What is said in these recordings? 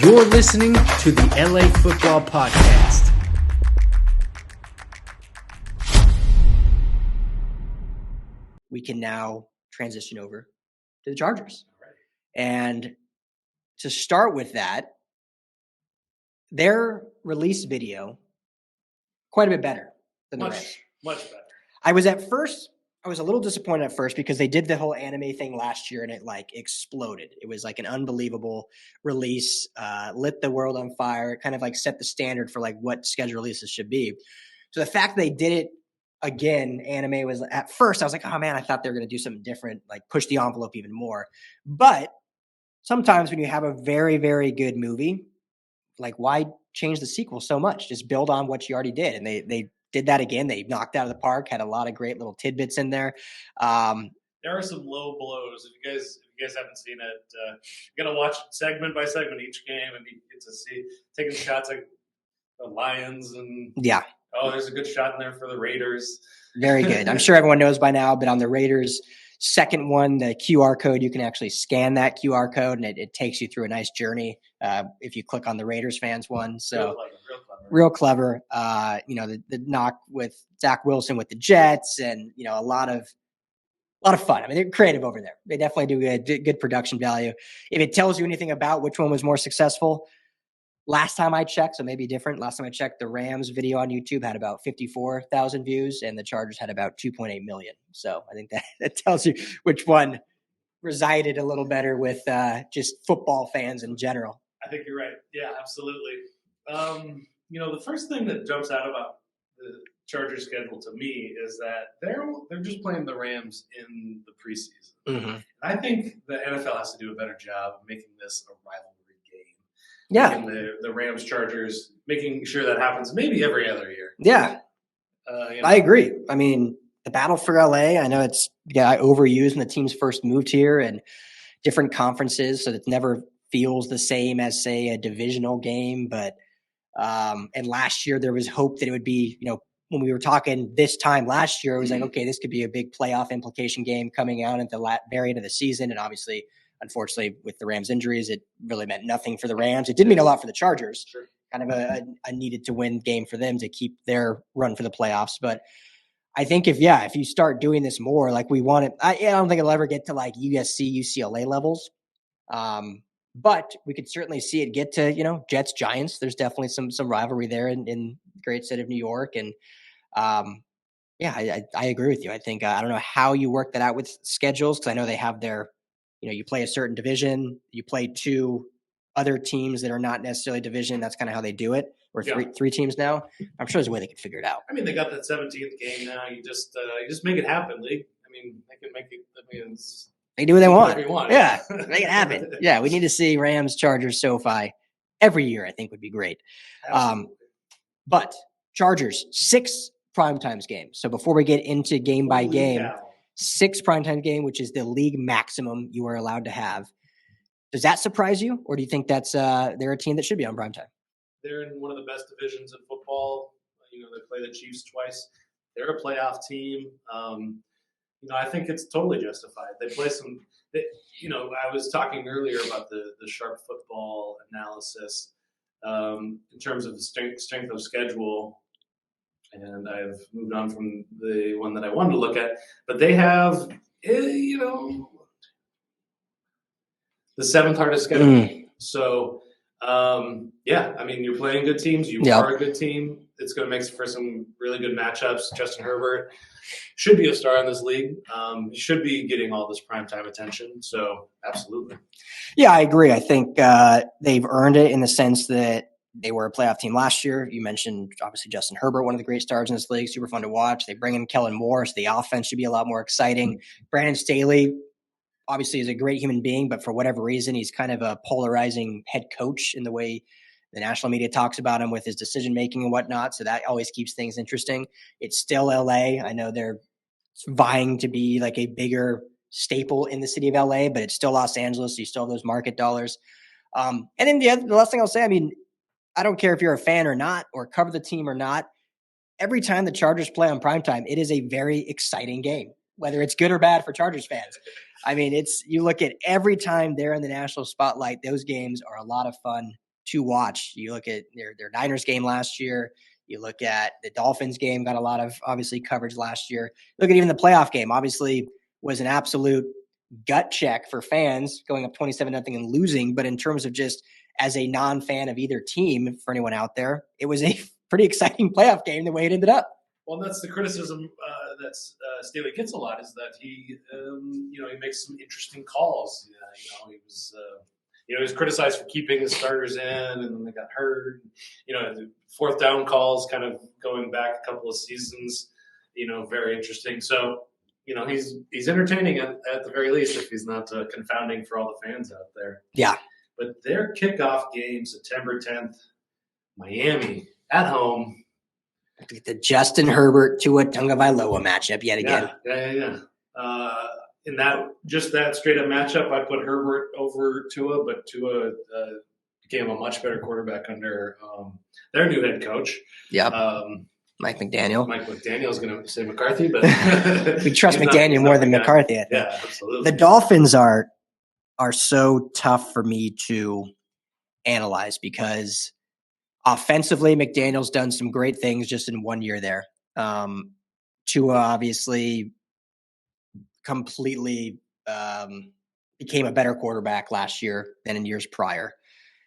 You're listening to the LA Football Podcast. We can now transition over to the Chargers. And to start with that, their release video, quite a bit better than the Rams. Much better. I was a little disappointed at first because they did the whole anime thing last year and it like exploded. It was like an unbelievable release, lit the world on fire. It kind of like set the standard for like what schedule releases should be. So the fact they did it again, anime was at first, I was like, oh man, I thought they were going to do something different, like push the envelope even more. But sometimes when you have a very, very good movie, like why change the sequel so much? Just build on what you already did. And they did that again. They knocked out of the park, had a lot of great little tidbits in there. There are some low blows. If you guys haven't seen it, you got to watch segment by segment each game, and you get to see taking shots like the Lions and there's a good shot in there for the Raiders. Very good. I'm sure everyone knows by now, but on the Raiders' second one, the QR code, you can actually scan that QR code, and it takes you through a nice journey if you click on the Raiders fans one. So real clever. The knock with Zach Wilson with the Jets, and a lot of fun. I mean, they're creative over there. They definitely do good production value. If it tells you anything about which one was more successful, last time I checked, so maybe different. Last time I checked, the Rams video on YouTube had about 54,000 views, and the Chargers had about 2.8 million. So I think that tells you which one resided a little better with just football fans in general. I think you're right. Yeah, absolutely. The first thing that jumps out about the Chargers schedule to me is that they're just playing the Rams in the preseason. Mm-hmm. I think the NFL has to do a better job of making this a rivalry game. Yeah. The Rams Chargers, making sure that happens maybe every other year. Yeah. I agree. I mean, the battle for LA, I know it's overused when the teams first moved here and different conferences, so it never feels the same as, say, a divisional game. But and last year there was hope that it would be, when we were talking this time last year, it was like, okay, this could be a big playoff implication game coming out at the very end of the season. And obviously, unfortunately, with the Rams injuries, it really meant nothing for the Rams. It did mean a lot for the Chargers. Sure. Kind of a needed to win game for them to keep their run for the playoffs. But I think if you start doing this more, like we want it, I don't think it'll ever get to like USC, UCLA levels. But we could certainly see it get to, Jets, Giants. There's definitely some rivalry there in the great state of New York. And I agree with you. I think, I don't know how you work that out with schedules, because I know they have their, you play a certain division, you play two other teams that are not necessarily division. That's kind of how they do it. Or three teams now. I'm sure there's a way they can figure it out. I mean, they got that 17th game now. You just make it happen, league. I mean, they can make it. I mean, they do what they want. Yeah, make it happen. Yeah, we need to see Rams, Chargers, SoFi every year. I think would be great. But Chargers 6 primetimes games. So before we get into game by game, 6 primetime game, which is the league maximum you are allowed to have. Does that surprise you, or do you think that's they're a team that should be on primetime? They're in one of the best divisions in football. They play the Chiefs twice. They're a playoff team. I think it's totally justified. They play some. I was talking earlier about the sharp football analysis in terms of the strength of schedule, and I've moved on from the one that I wanted to look at. But they have, the 7th hardest schedule. So. You're playing good teams. You are a good team. It's going to make for some really good matchups. Justin Herbert should be a star in this league. He should be getting all this primetime attention. So, absolutely. Yeah, I agree. I think they've earned it in the sense that they were a playoff team last year. You mentioned, obviously, Justin Herbert, one of the great stars in this league. Super fun to watch. They bring in Kellen Moore, so the offense should be a lot more exciting. Brandon Staley, obviously, is a great human being, but for whatever reason, he's kind of a polarizing head coach in the way the national media talks about him with his decision-making and whatnot. So that always keeps things interesting. It's still LA. I know they're vying to be like a bigger staple in the city of LA, but it's still Los Angeles. So you still have those market dollars. And then the last thing I'll say, I mean, I don't care if you're a fan or not, or cover the team or not. Every time the Chargers play on primetime, it is a very exciting game, whether it's good or bad for Chargers fans. I mean, you look at every time they're in the national spotlight, those games are a lot of fun to watch. You look at their Niners game last year. You look at the Dolphins game, got a lot of obviously coverage last year. Look at even the playoff game, obviously was an absolute gut check for fans going up 27-0 and losing. But in terms of just as a non-fan of either team, for anyone out there, it was a pretty exciting playoff game the way it ended up. Well, that's the criticism that Staley gets a lot, is that he makes some interesting calls. He was criticized for keeping his starters in, and then they got hurt. The fourth down calls, kind of going back a couple of seasons. Very interesting. So, he's entertaining at the very least, if he's not confounding for all the fans out there. Yeah. But their kickoff game, September 10th, Miami at home. The Justin Herbert Tua Tagovailoa matchup yet again. Yeah. In that straight up matchup, I put Herbert over Tua, but Tua became a much better quarterback under their new head coach. Yep. Mike McDaniel. Mike McDaniel is going to say McCarthy, but we trust McDaniel more than McCarthy. I think. Yeah, absolutely. The Dolphins are so tough for me to analyze because offensively, McDaniel's done some great things just in 1 year there. Tua obviously completely became a better quarterback last year than in years prior.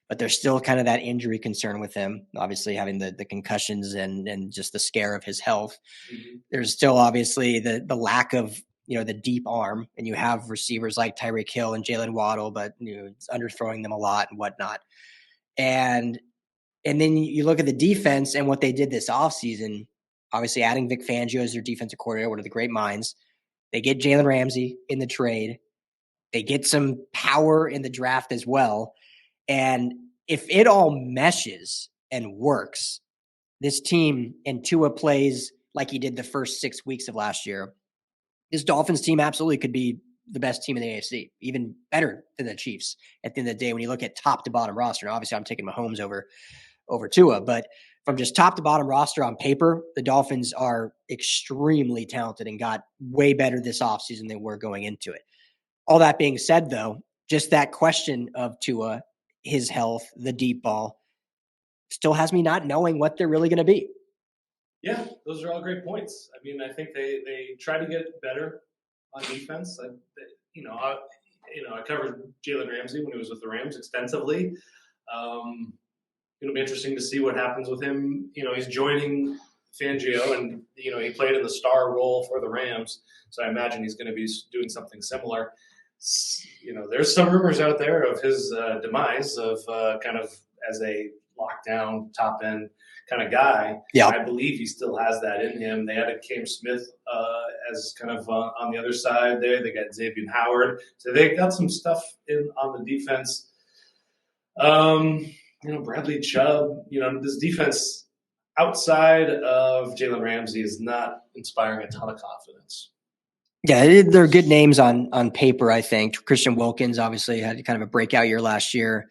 But there's still kind of that injury concern with him, obviously having the concussions and just the scare of his health. Mm-hmm. There's still obviously the lack of, the deep arm, and you have receivers like Tyreek Hill and Jalen Waddle, but it's underthrowing them a lot and whatnot. And then you look at the defense and what they did this offseason, obviously adding Vic Fangio as their defensive coordinator, one of the great minds. They get Jalen Ramsey in the trade. They get some power in the draft as well. And if it all meshes and works, this team and Tua plays like he did the first 6 weeks of last year, this Dolphins team absolutely could be the best team in the AFC, even better than the Chiefs at the end of the day when you look at top to bottom roster. And obviously, I'm taking Mahomes over Tua, but from just top to bottom roster on paper, the Dolphins are extremely talented and got way better this offseason than they were going into it. All that being said, though, just that question of Tua, his health, the deep ball, still has me not knowing what they're really going to be. Yeah, those are all great points. I mean, I think they try to get better on defense. I covered Jalen Ramsey when he was with the Rams extensively. It'll be interesting to see what happens with him. He's joining Fangio, and he played in the star role for the Rams, so I imagine he's going to be doing something similar. There's some rumors out there of his demise of kind of as a lockdown top end kind of guy. Yeah, I believe he still has that in him. They added Cam Smith as kind of on the other side there. They got Xavier Howard, so they got some stuff on the defense. Bradley Chubb. This defense outside of Jalen Ramsey is not inspiring a ton of confidence. Yeah, they're good names on paper, I think. Christian Wilkins obviously had kind of a breakout year last year.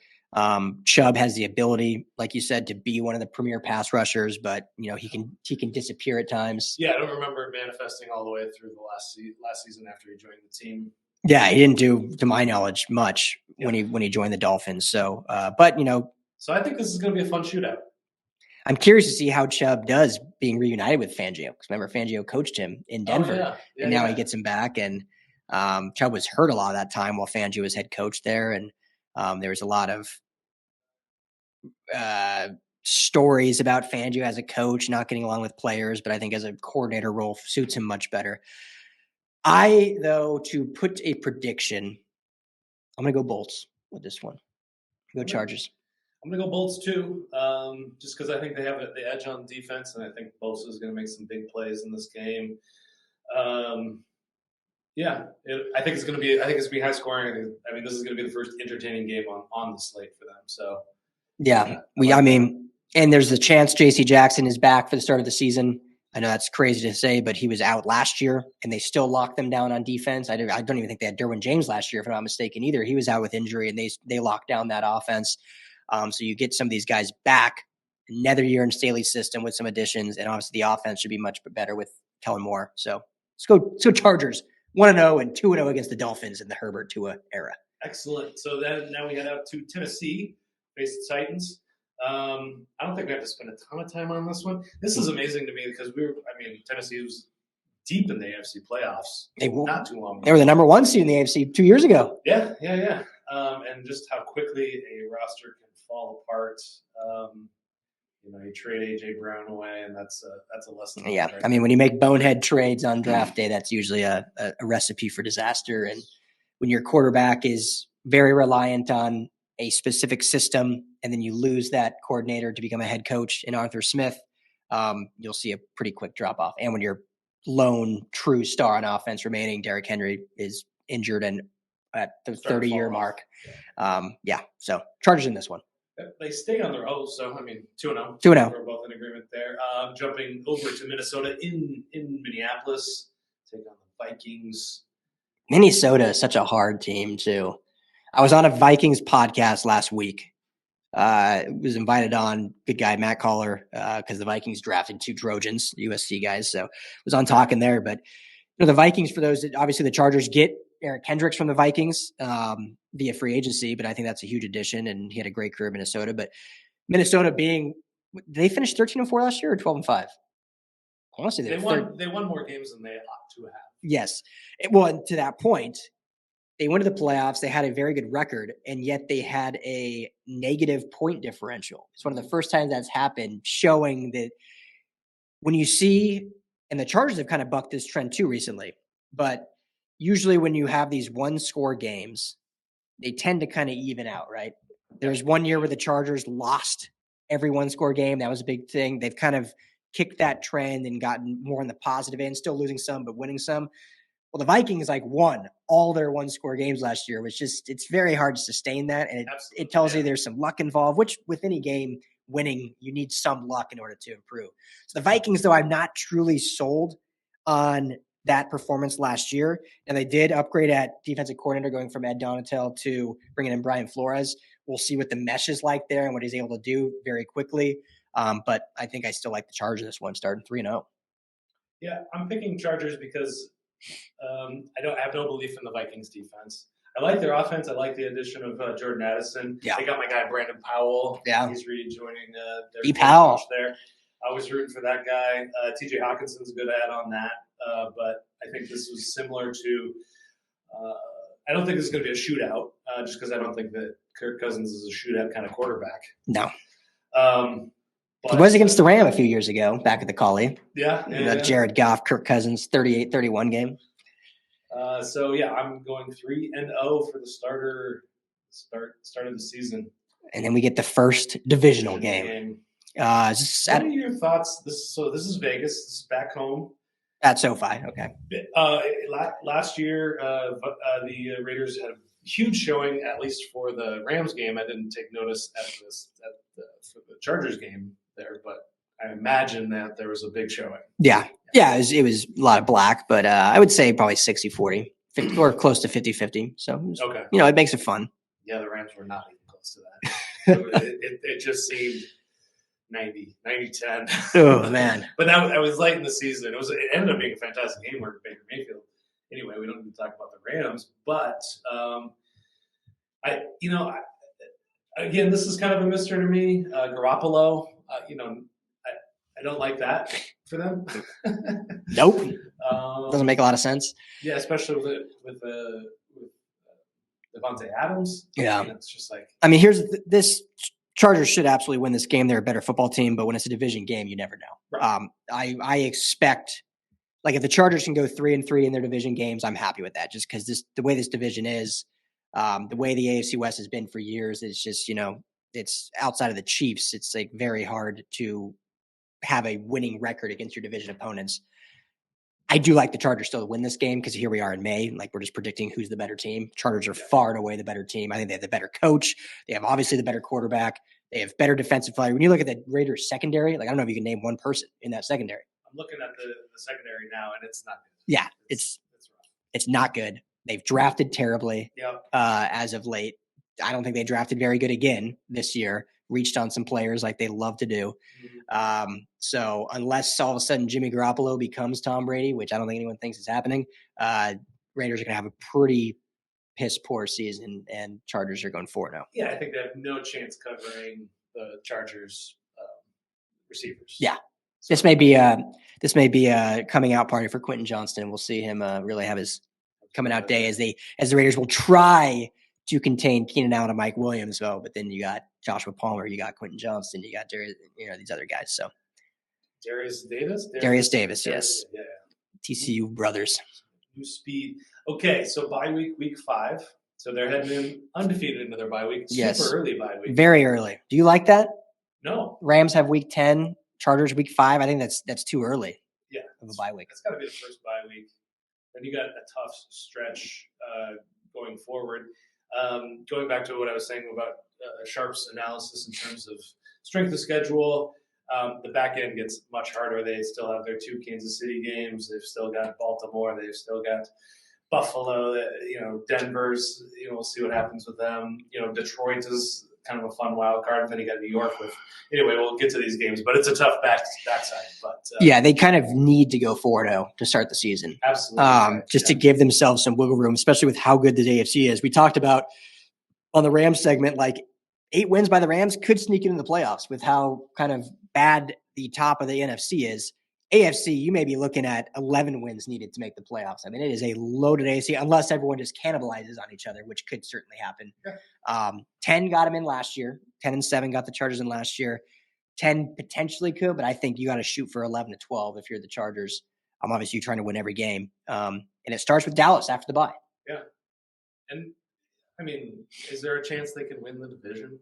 Chubb has the ability, like you said, to be one of the premier pass rushers, but he can disappear at times. Yeah, I don't remember it manifesting all the way through the last season after he joined the team. Yeah, he didn't do, to my knowledge, much when he joined the Dolphins. So, so I think this is going to be a fun shootout. I'm curious to see how Chubb does being reunited with Fangio. Because remember, Fangio coached him in Denver, and now he gets him back. And Chubb was hurt a lot of that time while Fangio was head coach there. And there was a lot of stories about Fangio as a coach not getting along with players, but I think as a coordinator role suits him much better. To put a prediction, I'm going to go Bolts with this one. Go Chargers. I'm going to go Bolts too, just because I think they have the edge on defense, and I think Bolts is going to make some big plays in this game. I think it's going to be high scoring. I mean, this is going to be the first entertaining game on the slate for them. So, and there's the chance J.C. Jackson is back for the start of the season. I know that's crazy to say, but he was out last year, and they still locked them down on defense. I don't even think they had Derwin James last year, if I'm not mistaken, either. He was out with injury, and they locked down that offense. So you get some of these guys back, another year in Staley's system with some additions, and obviously the offense should be much better with Kellen Moore. So let's go Chargers, 1-0 and 2-0 against the Dolphins in the Herbert Tua era. Excellent. So then now we head out to Tennessee, face the Titans. I don't think we have to spend a ton of time on this one. This is amazing to me because Tennessee was deep in the AFC playoffs not too long ago. They were the number 1 seed in the AFC 2 years ago. Yeah. And just how quickly a roster can fall apart. You trade A.J. Brown away, and that's a lesson. Yeah, right when you make bonehead trades on draft day, that's usually a recipe for disaster. And when your quarterback is very reliant on a specific system, and then you lose that coordinator to become a head coach in Arthur Smith, you'll see a pretty quick drop off. And when your lone true star on offense remaining, Derrick Henry, is injured and at the 30-year mark. So Chargers in this one. They stay on their own, so 2-0. 2-0. We're both in agreement there. Jumping over to Minnesota in Minneapolis, take on the Vikings. Minnesota is such a hard team too. I was on a Vikings podcast last week. Was invited on, good guy Matt Caller, because the Vikings drafted 2 Trojans, USC guys. So was on talking there. But the Vikings, for those, obviously the Chargers get Eric Kendricks from the Vikings via free agency, but I think that's a huge addition, and he had a great career in Minnesota. But Minnesota did they finish 13-4 last year or 12-5? Honestly, they won more games than they ought to have. Yes. Well, to that point, they went to the playoffs. They had a very good record, and yet they had a negative point differential. It's one of the first times that's happened, showing that when you see, and the Chargers have kind of bucked this trend too recently, but usually when you have these 1-score games, they tend to kind of even out, right? There's one year where the Chargers lost every 1-score game. That was a big thing. They've kind of kicked that trend and gotten more on the positive end, still losing some, but winning some. Well, the Vikings won all their 1-score games last year, which it's very hard to sustain that. And it tells you there's some luck involved, which with any game winning, you need some luck in order to improve. So the Vikings, though, I'm not truly sold on that performance last year. And they did upgrade at defensive coordinator, going from Ed Donatel to bringing in Brian Flores. We'll see what the mesh is like there and what he's able to do very quickly. But I think I still like the Chargers this one, starting 3-0. Yeah, I'm picking Chargers because I have no belief in the Vikings defense. I like their offense. I like the addition of Jordan Addison. Yeah. They got my guy Brandon Powell. Yeah. He's rejoining their coach there. I was rooting for that guy. TJ Hawkinson's a good add on that. But I think this was similar to I don't think this is going to be a shootout just because I don't think that Kirk Cousins is a shootout kind of quarterback. No. But he was against the Ram a few years ago, back at the Colley. Yeah. Jared Goff, Kirk Cousins, 38-31 game. I'm going 3-0 for the start of the season. And then we get the first divisional game. What are your thoughts? This is Vegas. This is back home. At SoFi, okay. Last year, the Raiders had a huge showing, at least for the Rams game. I didn't take notice for the Chargers game there, but I imagine that there was a big showing. Yeah, it was a lot of black, but I would say probably 60-40, or close to 50-50. So, okay. It makes it fun. Yeah, the Rams were not even close to that. it just seemed 90-10. Oh, man. But that was late in the season. It ended up being a fantastic game for Baker Mayfield. Anyway, we don't need to talk about the Rams, but again, this is kind of a mystery to me. Garoppolo, I don't like that for them. Nope. Doesn't make a lot of sense. Yeah, especially with Devontae Adams. Yeah. It's just like. Here's this. Chargers should absolutely win this game. They're a better football team, but when it's a division game, you never know. Right. I expect, if the Chargers can go 3-3 in their division games, I'm happy with that. Just because the way this division is, the way the AFC West has been for years, it's just it's outside of the Chiefs. It's very hard to have a winning record against your division opponents. I do like the Chargers still to win this game because here we are in May. We're just predicting who's the better team. Chargers are far and away the better team. I think they have the better coach. They have obviously the better quarterback. They have better defensive player. When you look at the Raiders secondary, I don't know if you can name one person in that secondary. I'm looking at the secondary now, and it's not good. Yeah, it's not good. They've drafted terribly as of late. I don't think they drafted very good again this year. Reached on some players like they love to do. So unless all of a sudden Jimmy Garoppolo becomes Tom Brady, which I don't think anyone thinks is happening, Raiders are going to have a pretty piss poor season, and Chargers are going 4-0. Yeah, I think they have no chance covering the Chargers receivers. Yeah. This may be a coming out party for Quentin Johnston. We'll see him really have his coming out day as the Raiders will try to contain Keenan Allen and Mike Williams, though. But then you got Joshua Palmer, you got Quentin Johnston, you got these other guys. So Darius Davis, yes, yeah. TCU brothers. New speed. Okay, so bye week 5. So they're heading in undefeated into their bye week. Yes. Super early bye week. Very early. Do you like that? No. Rams have week 10, Chargers week 5. I think that's too early. Yeah. Of a bye week. It's got to be the first bye week. Then you got a tough stretch going forward. Going back to what I was saying about Sharp's analysis in terms of strength of schedule, the back end gets much harder. They still have their 2 Kansas City games. They've still got Baltimore. They've still got Buffalo. Denver's. We'll see what happens with them. Detroit is kind of a fun wild card. And then you got New York with. Anyway, we'll get to these games, but it's a tough backside. But yeah, they kind of need to go 4-0 to start the season. Absolutely, to give themselves some wiggle room, especially with how good the AFC is. We talked about on the Rams segment, like 8 wins by the Rams could sneak into the playoffs with how kind of bad the top of the NFC is. AFC, you may be looking at 11 wins needed to make the playoffs. I mean, it is a loaded AFC unless everyone just cannibalizes on each other, which could certainly happen. Yeah. 10 got them in last year. 10-7 got the Chargers in last year. 10 potentially could, but I think you got to shoot for 11-12 if you're the Chargers. Obviously, you're trying to win every game. And it starts with Dallas after the bye. Yeah. And, I mean, is there a chance they could win the division?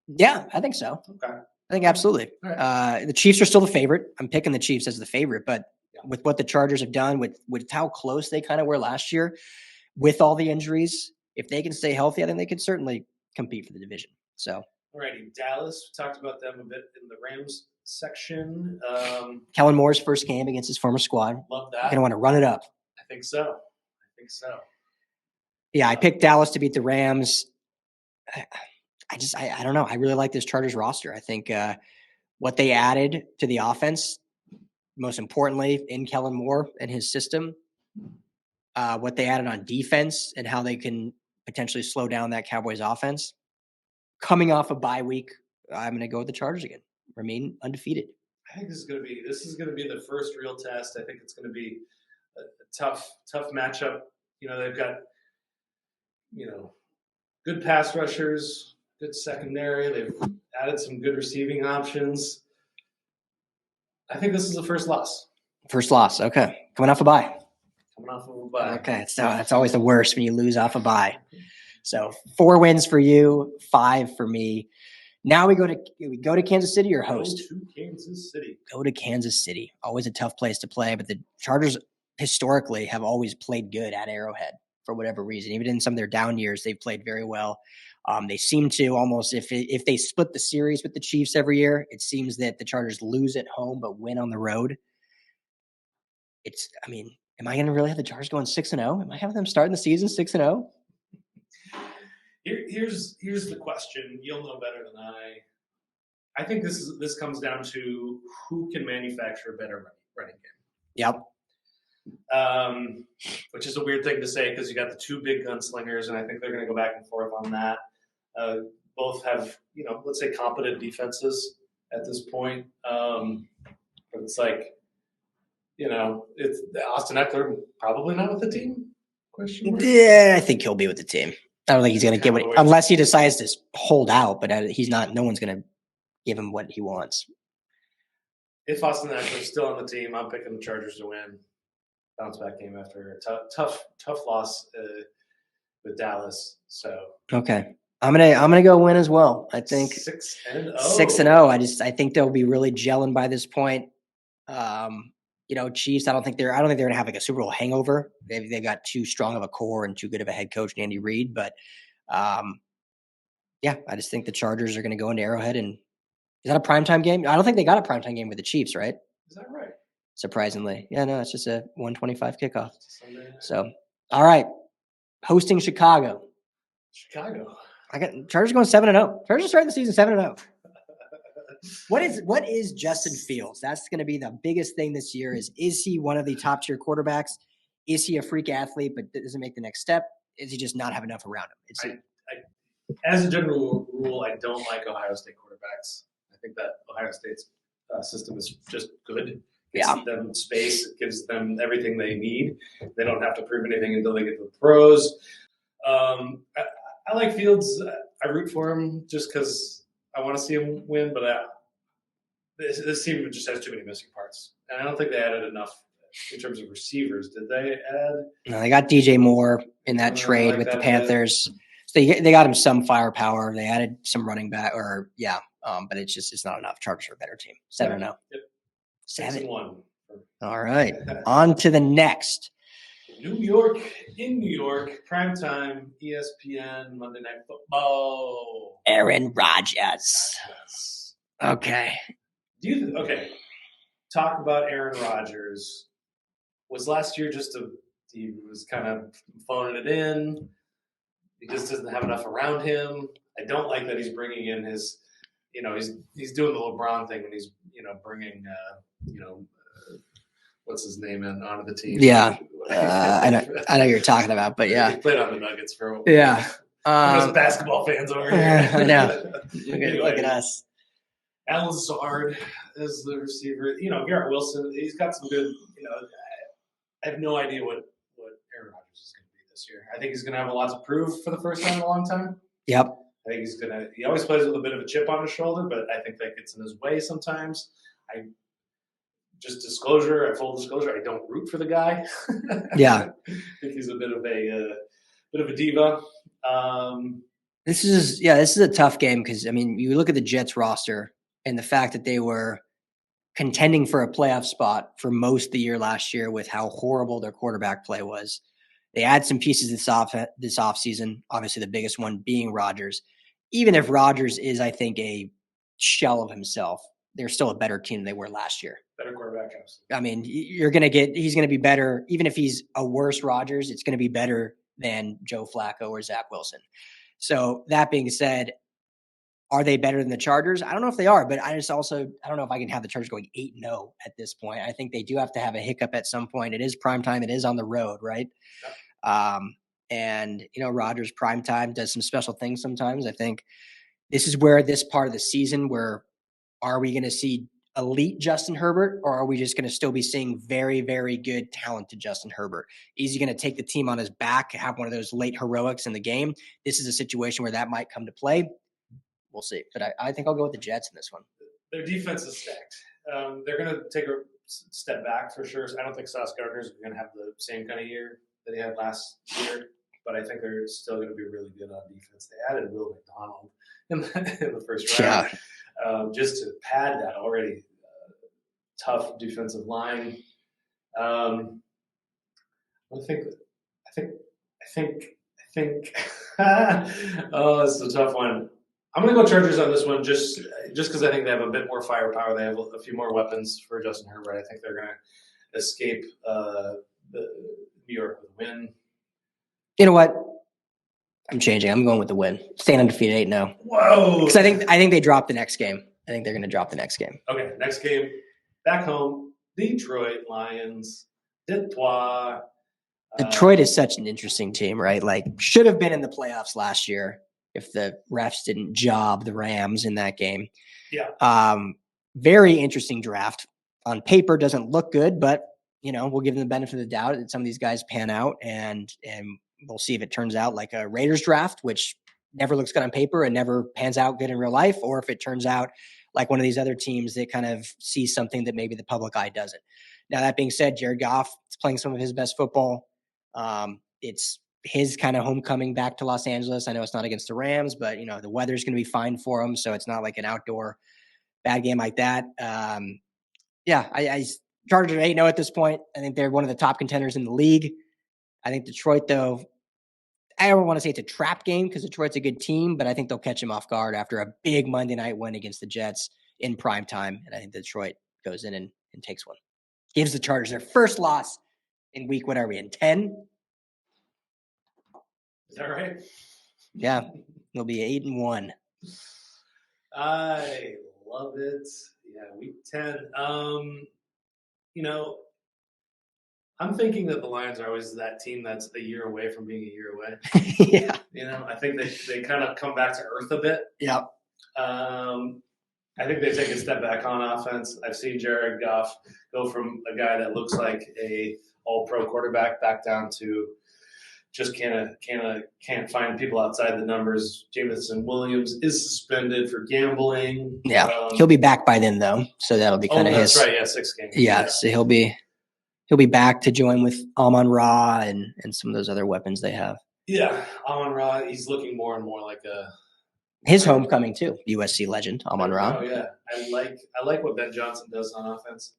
Yeah, I think so. Okay. I think absolutely. Right. The Chiefs are still the favorite. I'm picking the Chiefs as the favorite, but with what the Chargers have done, with how close they kind of were last year, with all the injuries, if they can stay healthy, I think they could certainly compete for the division. So, alrighty, Dallas. We talked about them a bit in the Rams section. Kellen Moore's first game against his former squad. Love that. You're gonna want to run it up. I think so. Yeah, I picked Dallas to beat the Rams. I don't know. I really like this Chargers roster. I think what they added to the offense, most importantly, in Kellen Moore and his system, what they added on defense and how they can potentially slow down that Cowboys offense. Coming off a bye week, I'm going to go with the Chargers again. Remain undefeated. I think this is going to be the first real test. I think it's going to be a tough matchup. They've got good pass rushers. Good secondary. They've added some good receiving options. I think this is the first loss. First loss. Okay. Coming off a bye. Okay. That's always the worst when you lose off a bye. So 4 wins for you, 5 for me. Now we go to Kansas City or host? Go to Kansas City. Always a tough place to play, but the Chargers historically have always played good at Arrowhead for whatever reason. Even in some of their down years, they've played very well. They seem to almost, if they split the series with the Chiefs every year, it seems that the Chargers lose at home but win on the road. Am I going to really have the Chargers going 6-0? Am I having them starting the season 6-0? Here's the question. You'll know better than I. I think this comes down to who can manufacture a better running game. Yep. Which is a weird thing to say because you got the 2 big gunslingers, and I think they're going to go back and forth on that. Both have, let's say competent defenses at this point. But it's like, it's Austin Ekeler probably not with the team. Question mark? Yeah, I think he'll be with the team. I don't think he's going to get unless he decides to hold out, but he's not. No one's going to give him what he wants. If Austin Ekeler's still on the team, I'm picking the Chargers to win. Bounce back game after a tough loss with Dallas. So okay, I'm gonna go win as well. I think 6-0. 6-0. I think they'll be really gelling by this point. Chiefs. I don't think they're gonna have like a Super Bowl hangover. They've got too strong of a core and too good of a head coach, Andy Reid. But I just think the Chargers are gonna go into Arrowhead. And is that a primetime game? I don't think they got a primetime game with the Chiefs, right? Is that right? Surprisingly. Yeah, no, it's just a 1:25 kickoff. So, all right. Hosting Chicago. I got Chargers going 7-0. Chargers starting the season 7-0. What is Justin Fields? That's going to be the biggest thing this year. Is he one of the top tier quarterbacks? Is he a freak athlete but doesn't make the next step? is he just not have enough around him? As a general rule, I don't like Ohio State quarterbacks. I think that Ohio State's system is just good. It gives them space. It gives them everything they need. They don't have to prove anything until they get to the pros. I like Fields. I root for him just because I want to see him win, but this team just has too many missing parts. And I don't think they added enough in terms of receivers. Did they add? No, they got DJ Moore in that trade with the Panthers. So they got him some firepower. They added some running back, but it's not enough. Chargers are a better team. 7-0. Yep. 7-1. All right. On to the next. New York, primetime, ESPN, Monday Night Football. Aaron Rodgers. Okay. Talk about Aaron Rodgers. Was last year he was kind of phoning it in. He just doesn't have enough around him. I don't like that he's bringing in his, he's doing the LeBron thing and he's, bringing, what's his name onto the team. Yeah. I know you're talking about, but yeah. He played on the Nuggets for a while. Yeah. There's basketball fans over here. I know. Look at us. Alan Sard as the receiver. Garrett Wilson, he's got some good, I have no idea what Aaron Rodgers is going to be this year. I think he's going to have a lot to prove for the first time in a long time. Yep. I think he always plays with a bit of a chip on his shoulder, but I think that gets in his way sometimes. Full disclosure, I don't root for the guy. Yeah. I think he's a bit of a diva. This is a tough game because, you look at the Jets roster and the fact that they were contending for a playoff spot for most of the year last year with how horrible their quarterback play was. They add some pieces this offseason, obviously the biggest one being Rodgers. Even if Rodgers is, I think, a shell of himself, they're still a better team than they were last year. Better quarterback, absolutely. He's going to be better. Even if he's a worse Rodgers, it's going to be better than Joe Flacco or Zach Wilson. So that being said, are they better than the Chargers? I don't know if they are, but I don't know if I can have the Chargers going 8-0 at this point. I think they do have to have a hiccup at some point. It is primetime. It is on the road, right? Yep. And Rodgers primetime does some special things sometimes. I think this is where this part of the season where are we going to see elite Justin Herbert, or are we just going to still be seeing very, very good, talented Justin Herbert? Is he going to take the team on his back, have one of those late heroics in the game? This is a situation where that might come to play. We'll see. But I think I'll go with the Jets in this one. Their defense is stacked. They're going to take a step back for sure. I don't think Sauce Gardner's going to have the same kind of year that he had last year, but I think they're still going to be really good on defense. They added Will McDonald in the first round. Just to pad that already tough defensive line. I think. Oh, this is a tough one. I'm going to go Chargers on this one, just because I think they have a bit more firepower. They have a few more weapons for Justin Herbert. I think they're going to escape New York with a win. You know what? I'm changing. I'm going with the win. Staying undefeated 8-0. Whoa! Because I think they drop the next game. I think they're going to drop the next game. Okay, next game. Back home, Detroit Lions. Detroit. Detroit is such an interesting team, right? Should have been in the playoffs last year if the refs didn't job the Rams in that game. Yeah. Very interesting draft. On paper, doesn't look good, but we'll give them the benefit of the doubt that some of these guys pan out, and we'll see if it turns out like a Raiders draft, which never looks good on paper and never pans out good in real life, or if it turns out like one of these other teams that kind of sees something that maybe the public eye doesn't. Now, that being said, Jared Goff is playing some of his best football. It's his kind of homecoming back to Los Angeles. I know it's not against the Rams, but the weather's going to be fine for him, so it's not like an outdoor bad game like that. I Chargers are 8-0 at this point. I think they're one of the top contenders in the league. I think Detroit, though, I don't want to say it's a trap game because Detroit's a good team, but I think they'll catch him off guard after a big Monday night win against the Jets in prime time. And I think Detroit goes in and takes one. Gives the Chargers their first loss in week, what are we, in 10? Is that right? Yeah. It'll be 8-1. I love it. Yeah, week 10. I'm thinking that the Lions are always that team that's a year away from being a year away. Yeah. I think they kind of come back to earth a bit. Yeah. I think they take a step back on offense. I've seen Jared Goff go from a guy that looks like a all-pro quarterback back down to just can't find people outside the numbers. Jameson Williams is suspended for gambling. Yeah. He'll be back by then, though, so that'll be kind of his. That's right. Yeah, 6 games. Yeah, so he'll be back to join with Amon-Ra and some of those other weapons they have. Yeah, Amon-Ra. He's looking more and more like his homecoming too. USC legend Amon-Ra. Oh yeah, I like what Ben Johnson does on offense.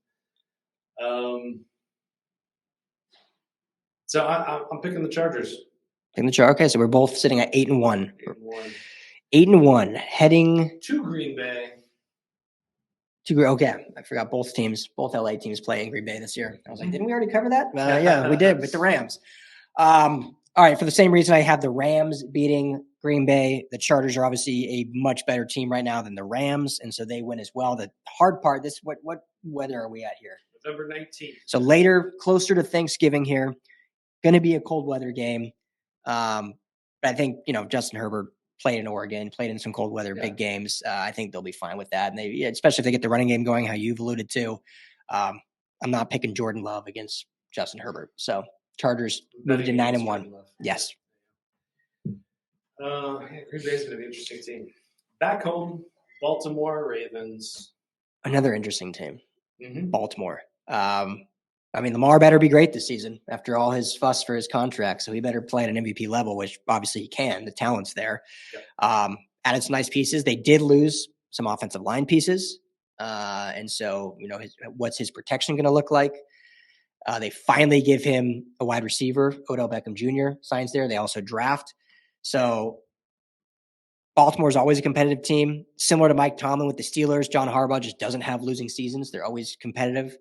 So I'm picking the Chargers. Picking the Chargers. Okay, so we're both sitting at 8-1. 8-1. Heading to Green Bay. Okay, I forgot both LA teams play in Green Bay this year. I was like, didn't we already cover that? Yeah, we did with the Rams. All right, for the same reason I have the Rams beating Green Bay. The Chargers are obviously a much better team right now than the Rams, and so they win as well. The hard part, what weather are we at here? November 19th. So later, closer to Thanksgiving here, going to be a cold weather game. But I think, Justin Herbert played in Oregon, played in some cold weather, big games. I think they'll be fine with that. And especially if they get the running game going, how you've alluded to. I'm not picking Jordan Love against Justin Herbert. So Chargers moving to 9-1. Yes. Green Bay's going to be an interesting team. Back home, Baltimore Ravens. Another interesting team. Mm-hmm. Baltimore. Lamar better be great this season after all his fuss for his contract. So he better play at an MVP level, which obviously he can. The talent's there. Yep. Added some nice pieces. They did lose some offensive line pieces. And so, what's his protection going to look like? They finally give him a wide receiver. Odell Beckham Jr. signs there. They also draft. So Baltimore is always a competitive team. Similar to Mike Tomlin with the Steelers, John Harbaugh just doesn't have losing seasons. They're always competitive.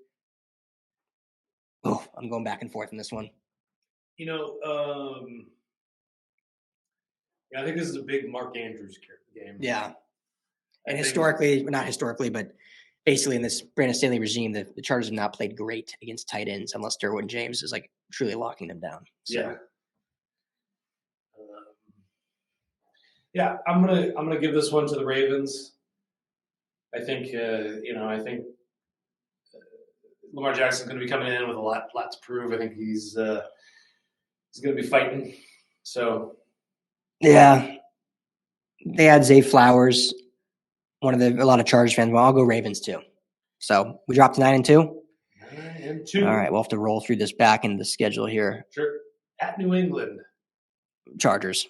Oh, I'm going back and forth in this one. I think this is a big Mark Andrews game. Yeah. And not historically, but basically in this Brandon Staley regime, the Chargers have not played great against tight ends unless Derwin James is truly locking them down. So. Yeah. I'm gonna give this one to the Ravens. I think Lamar Jackson's going to be coming in with a lot to prove. I think he's going to be fighting. So, yeah, they had Zay Flowers, a lot of Chargers fans. Well, I'll go Ravens too. So we dropped to 9-2. 9-2. All right, we'll have to roll through this back into the schedule here. Sure. At New England. Chargers.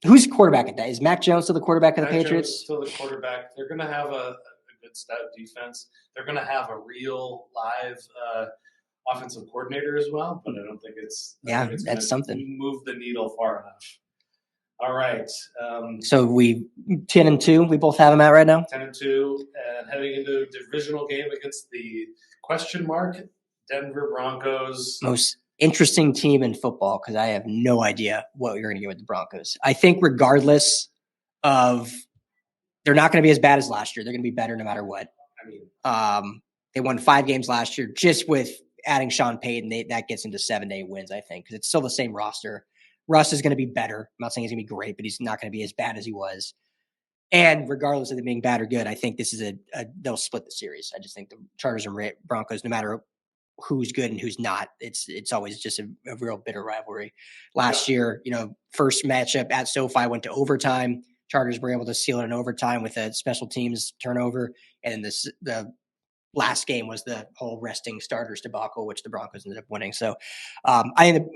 Who's quarterback at that? Is Mac Jones still the quarterback of the Patriots? Jones still the quarterback. They're going to have a good stout defense. They're going to have a real live offensive coordinator as well, but I don't think it's that's something. Move the needle far enough. All right. So we 10-2. We both have them at right now. 10-2, and heading into a divisional game against the question mark Denver Broncos. Most interesting team in football because I have no idea what you're going to get with the Broncos. I think regardless of. They're not going to be as bad as last year. They're going to be better no matter what. They won 5 games last year just with adding Sean Payton. That gets into 7 to 8 wins, I think, because it's still the same roster. Russ is going to be better. I'm not saying he's going to be great, but he's not going to be as bad as he was. And regardless of them being bad or good, I think this is they'll split the series. I just think the Chargers and Broncos, no matter who's good and who's not, it's always just a real bitter rivalry. Last year, first matchup at SoFi went to overtime. Chargers were able to seal it in overtime with a special teams turnover. And the last game was the whole resting starters debacle, which the Broncos ended up winning. So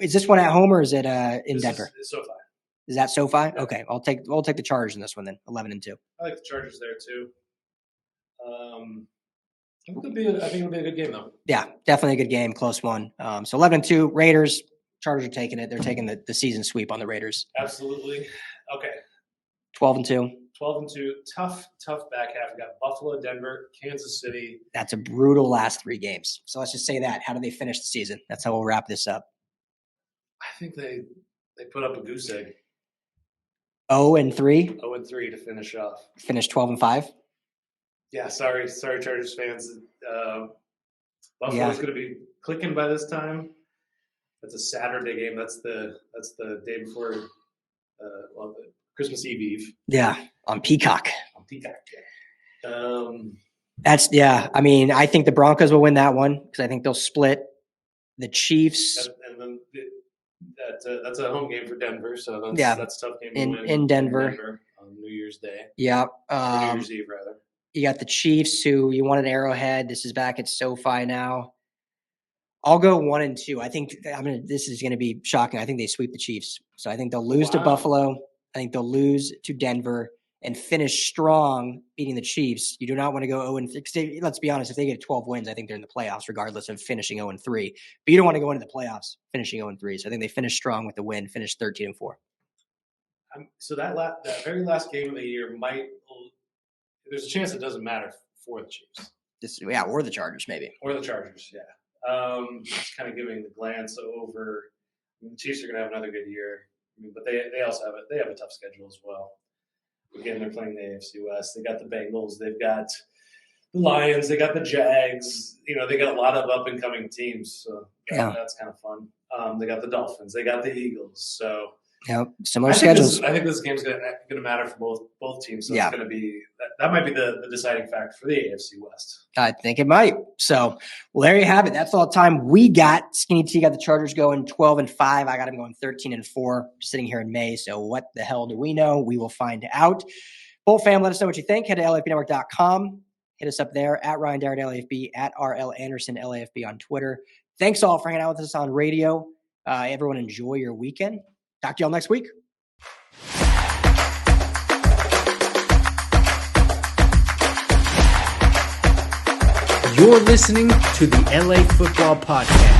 is this one at home or is it in Denver? Is SoFi. Is that SoFi? Yeah. Okay. We'll take the Chargers in this one then, 11-2. I like the Chargers there too. I think it'll be a good game though. Yeah, definitely a good game. Close one. So 11-2 Raiders. Chargers are taking it. They're taking the season sweep on the Raiders. Absolutely. Okay. 12-2. 12-2. Tough back half. We got Buffalo, Denver, Kansas City. That's a brutal last 3 games. So let's just say that. How do they finish the season? That's how we'll wrap this up. I think they put up a goose egg. 0-3. 0-3 to finish off. Finish 12-5. Yeah, sorry, Chargers fans. Buffalo's going to be clicking by this time. That's a Saturday game. That's the day before the Christmas Eve. Yeah, on Peacock. On Peacock. Yeah. I mean, I think the Broncos will win that one because I think they'll split. The Chiefs. And then that's a home game for Denver, so that's a tough game to win in Denver on New Year's Day. Yeah, New Year's Eve rather. You got the Chiefs, who you won at Arrowhead. This is back at SoFi now. I'll go 1-2. I think this is going to be shocking. I think they sweep the Chiefs, so I think they'll lose to Buffalo. I think they'll lose to Denver and finish strong, beating the Chiefs. You do not want to go 0-3. Let's be honest, if they get 12 wins, I think they're in the playoffs, regardless of finishing 0-3. But you don't want to go into the playoffs finishing 0-3. So I think they finish strong with the win, finish 13-4. So that very last game of the year there's a chance it doesn't matter for the Chiefs. Or the Chargers, maybe. Or the Chargers, yeah. Just kind of giving the glance over. The Chiefs are going to have another good year, but they also have a tough schedule as well. Again, they're playing the AFC West. They got the Bengals. They've got the Lions. They got the Jags. They got a lot of up-and-coming teams. So that's kind of fun. They got the Dolphins. They got the Eagles. So similar schedules. I think this game's going to matter for both teams. So it's going to be that might be the deciding factor for the AFC West. I think it might. So, there you have it. That's all the time we got. Skinny T got the Chargers going 12-5. I got them going 13-4. Sitting here in May. So, what the hell do we know? We will find out. Bolt fam, let us know what you think. Head to LAFBnetwork.com. Hit us up there at Ryan Dyrud LAFB, at RL Anderson LAFB on Twitter. Thanks all for hanging out with us on radio. Everyone enjoy your weekend. Talk to y'all next week. You're listening to the LA Football Podcast.